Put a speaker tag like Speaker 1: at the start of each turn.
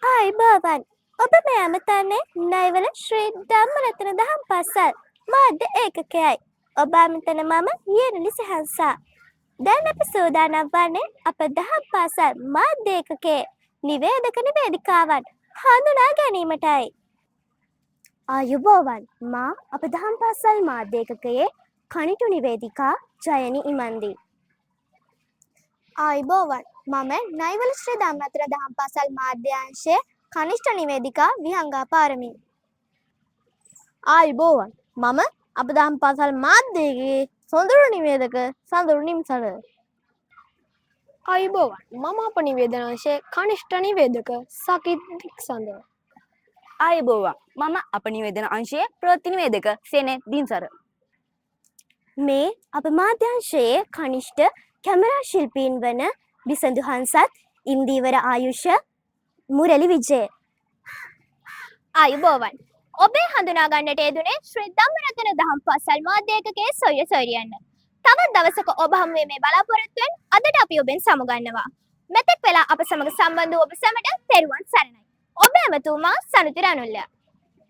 Speaker 1: ආයිබෝවන් ඔබ මේ අමතන්නේ නයිවල ශ්‍රී ධම්මරතන දහම් පාසල් මාධ්‍ය ඒකකයයි. ඔබ අමතන මම යෙනලි සහංසා. දැන් අපි සූදානම් වන්නේ අප දහම් පාසල් මාධ්‍ය ඒකකයේ නිවේදක නිවේදිකාවන් හඳුනා ගැනීමටයි. ආයුබෝවන් මා අප දහම් පාසල් මාධ්‍ය ඒකකයේ කනිටු නිවේදිකා ජයනි ඉමන්දී. ආයිබෝවන් මම නයිවල ශ්‍රී ධම්මරතන දහම් පාසල් මාධ්‍යාංශයේ කනිෂ්ඨ නිවේදිකා විහංගා පාරමී.
Speaker 2: ආයිබෝවන් මම අප දහම් පාසල් මාධ්‍යයේ සොඳුරු නිවේදක සඳුරු නිම්සල.
Speaker 3: ආයිබෝවන් මම අප නිවේදනාංශයේ කනිෂ්ඨ නිවේදක සකිත් දික්සඳ.
Speaker 2: ආයිබෝවන් මම අප නිවේදන අංශයේ ප්‍රවෘත්ති නිවේදක සේනේ දින්සර.
Speaker 1: මේ අප මාධ්‍යංශයේ කනිෂ්ඨ කැමරා ශිල්පීන් වන බිසඳු හංසත් ඉන්දීවර ආයුෂ මුරලි විජය.
Speaker 4: ආයුබෝවන් ඔබේ හඳුනා ගන්නට යෙදුනේ ශ්‍රී ධම්මරතන දහම් පාසල් මාධ්‍ය ඒකකයේ සොය සොයරියන්න. තවත් දවසක ඔබ හමු වීමේ බලාපොරොත්තුවෙන් අදට අපි ඔබෙන් සමුගන්නවා. මෙතෙක් වෙලා අප සමග සම්බන්ධ වූ ඔබ සැමට තෙරුවන් සරණයි. ඔබේ ඇමතුමා සනුති රණුල්ල.